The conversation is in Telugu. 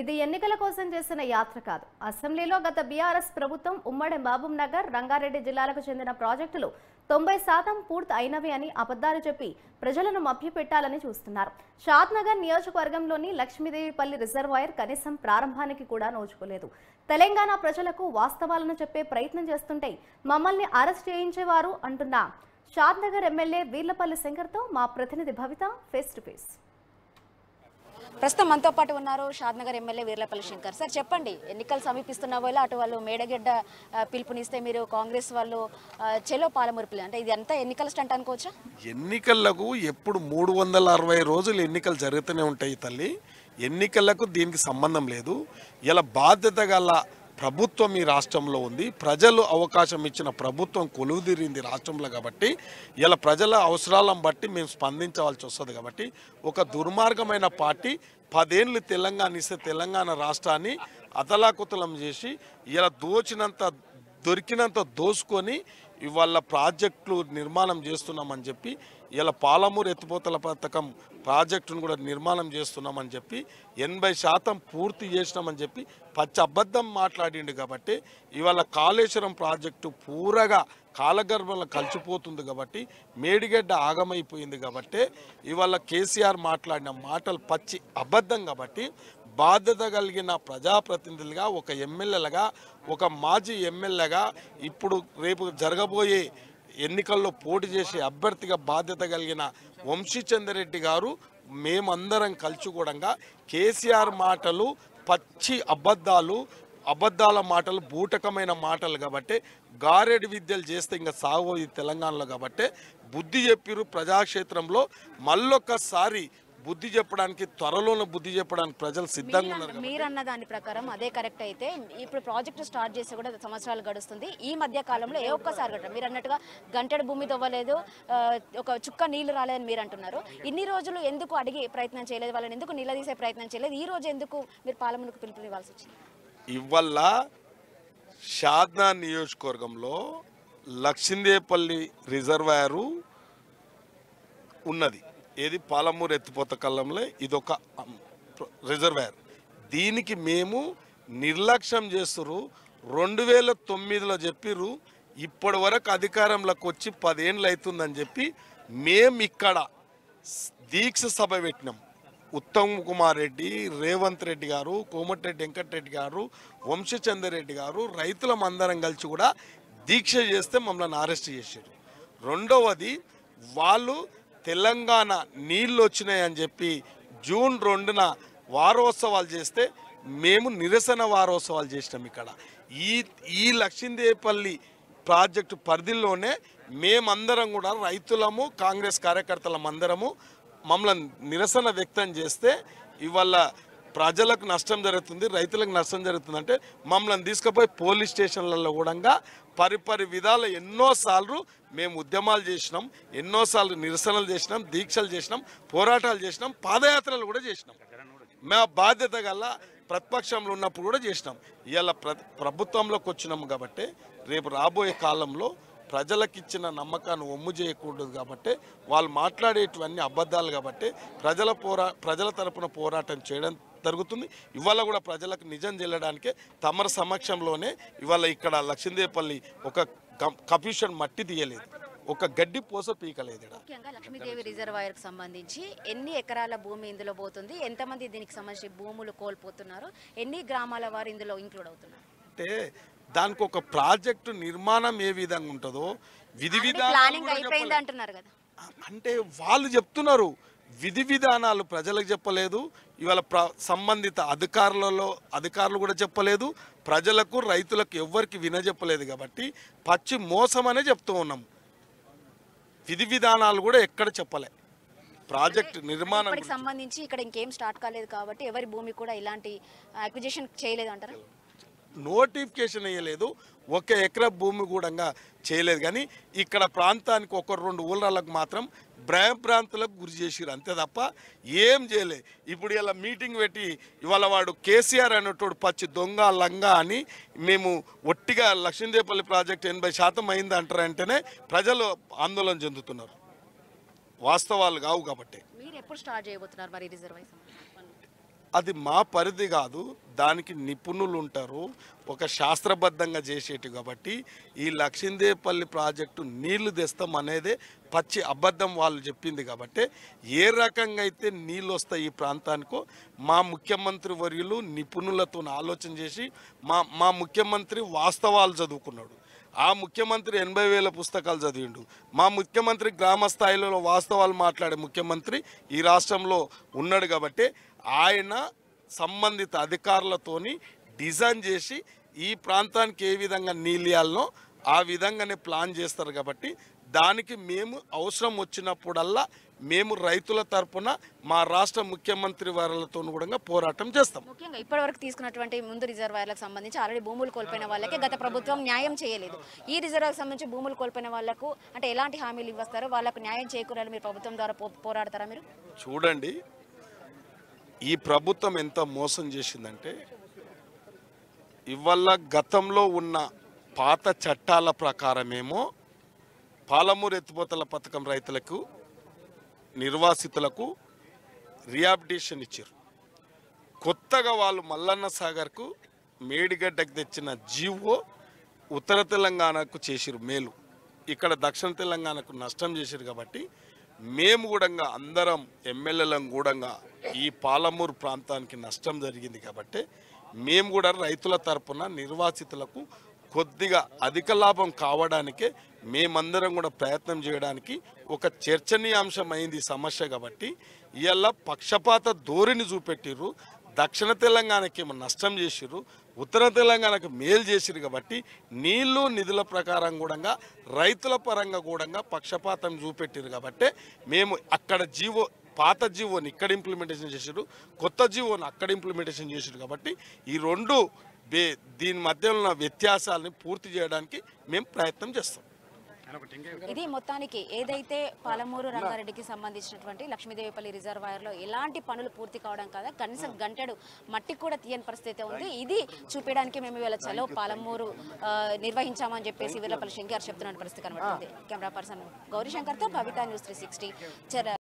ఇది ఎన్నికల కోసం చేసిన యాత్ర కాదు. అసెంబ్లీలో గత బీఆర్ఎస్ ప్రభుత్వం ఉమ్మడి మహబూబ్ నగర్, రంగారెడ్డి జిల్లాలకు చెందిన ప్రాజెక్టులు 90% పూర్తి అయినవి అని అబద్ధాలు చెప్పి ప్రజలను మభ్యపెట్టాలని చూస్తున్నారు. షాద్నగర్ నియోజకవర్గంలోని లక్ష్మీదేవిపల్లి రిజర్వాయర్ కనీసం ప్రారంభానికి కూడా నోచుకోలేదు. తెలంగాణ ప్రజలకు వాస్తవాలను చెప్పే ప్రయత్నం చేస్తుంటే మమ్మల్ని అరెస్ట్ చేయించేవారు అంటున్న షాద్నగర్ ఎమ్మెల్యే వీర్లపల్లి శంకర్తో మా ప్రతినిధి భవిత ఫేస్ టు ఫేస్. ప్రస్తుతం మనతో పాటు ఉన్నారు షాద్నగర్ ఎమ్మెల్యే వీర్లపల్లి శంకర్. సార్ చెప్పండి, ఎన్నికలు సమీపిస్తున్న వేళ అటు వాళ్ళు మేడగడ్డ పిలుపునిస్తే మీరు కాంగ్రెస్ వాళ్ళు చెలో పాలమురుపులు, అంటే ఇది అంతా ఎన్నికల స్టంట్ అనుకోవచ్చా? ఎన్నికలకు ఎప్పుడు 360 రోజులు ఎన్నికలు జరుగుతూనే ఉంటాయి తల్లి. ఎన్నికలకు దీనికి సంబంధం లేదు. ఇలా బాధ్యత గల ప్రభుత్వం ఈ రాష్ట్రంలో ఉంది. ప్రజలు అవకాశం ఇచ్చిన ప్రభుత్వం కొలువుదీరింది రాష్ట్రంలో. కాబట్టి ఇలా ప్రజల అవసరాలను బట్టి మేము స్పందించవలసి వస్తుంది. కాబట్టి ఒక దుర్మార్గమైన పార్టీ 10 ఏళ్ళు తెలంగాణ ఇస్తే తెలంగాణ రాష్ట్రాన్ని అతలాకుతలం చేసి ఇలా దొరికినంత దోసుకొని ఇవాళ ప్రాజెక్టులు నిర్మాణం చేస్తున్నామని చెప్పి, ఇలా పాలమూరు ఎత్తిపోతల పథకం ప్రాజెక్టును కూడా నిర్మాణం చేస్తున్నామని చెప్పి 80% పూర్తి చేసినామని చెప్పి పచ్చి అబద్ధం మాట్లాడిండు. కాబట్టి ఇవాళ కాళేశ్వరం ప్రాజెక్టు పూరగా కాలగర్భంలో కలిసిపోతుంది. కాబట్టి మేడిగడ్డ ఆగమైపోయింది. కాబట్టి ఇవాళ కేసీఆర్ మాట్లాడిన మాటలు పచ్చి అబద్ధం. కాబట్టి బాధ్యత కలిగిన ప్రజాప్రతినిధులుగా, ఒక ఎమ్మెల్యేలుగా, ఒక మాజీ ఎమ్మెల్యేగా, ఇప్పుడు రేపు జరగబోయే ఎన్నికల్లో పోటీ చేసే అభ్యర్థిగా బాధ్యత కలిగిన వంశీచంద్రెడ్డి గారు మేమందరం కలిసి కూడా కేసీఆర్ మాటలు పచ్చి అబద్ధాల మాటలు, బూటకమైన మాటలు. కాబట్టి గారెడి విద్యలు చేస్తే ఇంకా సాగు తెలంగాణలో. కాబట్టి బుద్ధి చెప్పిరు ప్రజాక్షేత్రంలో. మళ్ళొక్కసారి బుద్ధి చెప్పడానికి, త్వరలోనే బుద్ధి చెప్పడానికి ప్రజలు సిద్ధంగా ఉన్నారు. మీరన్న దాని ప్రకారం అదే కరెక్ట్ అయితే ఇప్పుడు ప్రాజెక్టు స్టార్ట్ చేసి కూడా సంవత్సరాలు గడుస్తుంది. ఈ మధ్య కాలంలో ఏ ఒక్కసారి గట్ట మీరు అన్నట్టుగా గంటెడు భూమి తవ్వలేదు, ఒక చుక్క నీళ్లు రాలేదని మీరు అంటున్నారు. ఇన్ని రోజులు ఎందుకు అడిగి ప్రయత్నం చేయలేదు, వాళ్ళని ఎందుకు నిలదీసే ప్రయత్నం చేయలేదు? ఈ రోజు ఎందుకు మీరు పాలమునకు పిలుపునివ్వాల్సి వచ్చింది? ఇవల్ల షాద్నా నియోజకవర్గంలో లక్ష్మీదేవిపల్లి రిజర్వాయరు ఉన్నది. ఏది పాలమూరు ఎత్తిపోత కళ్ళంలో ఇదొక రిజర్వాయర్. దీనికి మేము నిర్లక్ష్యం చేస్తున్నారు. 2009లో చెప్పిర్రు, ఇప్పటి వరకు అధికారంలోకి వచ్చి 10 ఏళ్ళు అవుతుందని చెప్పి మేము ఇక్కడ దీక్ష సభ పెట్టినాం. ఉత్తమ్ కుమార్ రెడ్డి, రేవంత్ రెడ్డి గారు, కోమటిరెడ్డి వెంకటరెడ్డి గారు, వంశీచంద్రెడ్డి గారు, రైతులమందరం కలిసి కూడా దీక్ష చేస్తే మమ్మల్ని అరెస్ట్ చేశారు. రెండవది, వాళ్ళు తెలంగాణ నీళ్ళు వచ్చినాయని చెప్పి జూన్ 2న వారోత్సవాలు చేస్తే మేము నిరసన వారోత్సవాలు చేసినాం. ఇక్కడ ఈ లక్ష్మీదేవిపల్లి ప్రాజెక్టు పరిధిలోనే మేమందరం కూడా రైతులము, కాంగ్రెస్ కార్యకర్తలమందరము మమ్మల్ని నిరసన వ్యక్తం చేస్తే ఇవాళ ప్రజలకు నష్టం జరుగుతుంది, రైతులకు నష్టం జరుగుతుంది అంటే మమ్మల్ని తీసుకుపోయి పోలీస్ స్టేషన్లలో కూడా పరిపరి విధాల ఎన్నోసార్లు మేము ఉద్యమాలు చేసినాం, ఎన్నోసార్లు నిరసనలు చేసినాం, దీక్షలు చేసినాం, పోరాటాలు చేసినాం, పాదయాత్రలు కూడా చేసినాం. మా బాధ్యత గల ప్రతిపక్షంలో ఉన్నప్పుడు కూడా చేసినాం. ఇవాళ ప్రభుత్వంలోకి వచ్చినాము. కాబట్టి రేపు రాబోయే కాలంలో ప్రజలకు ఇచ్చిన నమ్మకాన్ని ఒమ్ము చేయకూడదు. కాబట్టి వాళ్ళు మాట్లాడేటివన్నీ అబద్ధాలు. కాబట్టి ప్రజల తరపున పోరాటం చేయడం జరుగుతుంది. ఇవాళ కూడా ప్రజలకు నిజం చెల్లడానికే తమర సమక్షంలోనే ఇవాళ ఇక్కడ లక్ష్మీదేవిపల్లి ఒక కమిషన్ మట్టి తీయలేదు, ఒక గడ్డి పోస పీకలేదు. ముఖ్యంగా లక్ష్మీదేవి రిజర్వాయర్కి సంబంధించి ఎన్ని ఎకరాల భూమి ఇందులో పోతుంది, ఎంతమంది దీనికి సంబంధించి భూములు కోల్పోతున్నారు, ఎన్ని గ్రామాల వారు ఇందులో ఇంక్లూడ్ అవుతున్నారు అంటే దానికి ఒక ప్రాజెక్టు నిర్మాణం ఏ విధంగా ఉంటుందో విధి ప్లానింగ్ అయిపోయింది అంటున్నారు కదా. అంటే వాళ్ళు చెప్తున్నారు, విధి విధానాలు ప్రజలకు చెప్పలేదు. ఇవాళ సంబంధిత అధికారులు కూడా చెప్పలేదు. ప్రజలకు, రైతులకు ఎవ్వరికి వినజెప్పలేదు. కాబట్టి పచ్చి మోసం అనే చెప్తూ ఉన్నాం. విధి విధానాలు కూడా ఎక్కడ చెప్పలే. ప్రాజెక్ట్ నిర్మాణం సంబంధించి ఇక్కడ ఇంకేం స్టార్ట్ కాలేదు కాబట్టి ఎవరి భూమి కూడా ఇలాంటి అక్విజిషన్ చేయలేదు అంటారా? నోటిఫికేషన్ వేయలేదు, 1 ఎకరా భూమి కూడా చేయలేదు. కానీ ఇక్కడ ప్రాంతానికి 1-2 ఊళ్ళకు మాత్రం భయభ్రాంతులకు గురి చేసిరు, అంతే తప్ప ఏం చేయలే. ఇప్పుడు ఇలా మీటింగ్ పెట్టి ఇవాళ వాడు కేసీఆర్ అనేటోడు పచ్చి దొంగ లంగా అని మేము ఒట్టిగా లక్ష్మీదేవిపల్లి ప్రాజెక్ట్ 80% అయింది అంటారంటేనే ప్రజలు ఆందోళన చెందుతున్నారు. వాస్తవాలు కావు. కాబట్టి మీరు ఎప్పుడు స్టార్ట్ చేయబోతున్నారు మరి రిజర్వాయర్? అది మా పరిధి కాదు, దానికి నిపుణులు ఉంటారు, ఒక శాస్త్రబద్ధంగా చేసేటి. కాబట్టి ఈ లక్షిందేపల్లి ప్రాజెక్టు నీళ్లు తెస్తాం అనేదే పచ్చి అబద్ధం వాళ్ళు చెప్పింది. కాబట్టి ఏ రకంగా అయితే నీళ్ళు వస్తాయి ఈ ప్రాంతానికో మా ముఖ్యమంత్రి వర్యులు నిపుణులతో ఆలోచన చేసి మా ముఖ్యమంత్రి వాస్తవాలు చదువుకున్నాడు. ఆ ముఖ్యమంత్రి 80,000 పుస్తకాలు చదివిండు. మా ముఖ్యమంత్రి గ్రామ స్థాయిలో వాస్తవాలు మాట్లాడే ముఖ్యమంత్రి ఈ రాష్ట్రంలో ఉన్నాడు. కాబట్టి ఆయన సంబంధిత అధికారులతోని డిజైన్ చేసి ఈ ప్రాంతానికి ఏ విధంగా నీళ్ళు ఇవ్వాలనో ఆ విధంగానే ప్లాన్ చేస్తారు. కాబట్టి దానికి మేము అవసరం వచ్చినప్పుడల్లా మేము రైతుల తరపున మా రాష్ట్ర ముఖ్యమంత్రి వారితో కూడా పోరాటం చేస్తాం. ముఖ్యంగా ఇప్పటివరకు తీసుకున్నటువంటి ముందు రిజర్వాయర్లకు సంబంధించి ఆల్రెడీ భూములు కోల్పోయిన వాళ్ళకి గత ప్రభుత్వం న్యాయం చేయలేదు. ఈ రిజర్వాయర్కి సంబంధించి భూములు కోల్పోయిన వాళ్ళకు అంటే ఎలాంటి హామీలు ఇవ్వస్తారో వాళ్ళకు న్యాయం చేకూరాలి మీరు ప్రభుత్వం ద్వారా పోరాడతారా మీరు? చూడండి, ఈ ప్రభుత్వం ఎంత మోసం చేసిందంటే ఇవాళ గతంలో ఉన్న పాత చట్టాల ప్రకారమేమో పాలమూరు ఎత్తిపోతల పథకం రైతులకు నిర్వాసితులకు రిహాబిలిటేషన్ ఇచ్చారు. కొత్తగా వాళ్ళు మల్లన్న సాగర్కు మేడిగడ్డకు తెచ్చిన జీవో ఉత్తర తెలంగాణకు చేసిరు మేలు, ఇక్కడ దక్షిణ తెలంగాణకు నష్టం చేసిరు. కాబట్టి మేము కూడా అందరం ఎమ్మెల్యేలం కూడా ఈ పాలమూరు ప్రాంతానికి నష్టం జరిగింది. కాబట్టి మేము కూడా రైతుల తరపున నిర్వాసితులకు కొద్దిగా అధిక లాభం కావడానికే మేమందరం కూడా ప్రయత్నం చేయడానికి ఒక చర్చనీయాంశమైంది సమస్య. కాబట్టి ఇవాళ పక్షపాత ధోరణి చూపెట్టిర్రు. దక్షిణ తెలంగాణకి ఏమో నష్టం చేసిర్రు, ఉత్తర తెలంగాణకు మేలు చేసిరు. కాబట్టి నీళ్లు నిధుల ప్రకారం కూడా రైతుల పరంగా కూడా పక్షపాతం చూపెట్టిరు. కాబట్టి మేము అక్కడ పాత జీవోని ఇక్కడ ఇంప్లిమెంటేషన్ చేసారు, కొత్త జీవోని అక్కడ ఇంప్లిమెంటేషన్ చేసారు. కాబట్టి ఈ రెండు దీని మధ్య ఉన్న వ్యత్యాసాలని పూర్తి చేయడానికి మేము ప్రయత్నం చేస్తాం. ఇది మొత్తానికి ఏదైతే పాలమూరు రంగారెడ్డికి సంబంధించినటువంటి లక్ష్మీదేవిపల్లి రిజర్వాయర్లో ఎలాంటి పనులు పూర్తి కావడం కదా, కనీసం గంటెడు మట్టి కూడా తీయని పరిస్థితి ఉంది. ఇది చూపించడానికి మేము ఇవాళ చలో పాలమూరు నిర్వహించామని చెప్పేసి వీరపల్లి శంకర్ చెప్తున్న పరిస్థితి కనబడుతుంది. కెమెరా పర్సన్ గౌరీ శంకర్తో కవిత, న్యూస్ 360.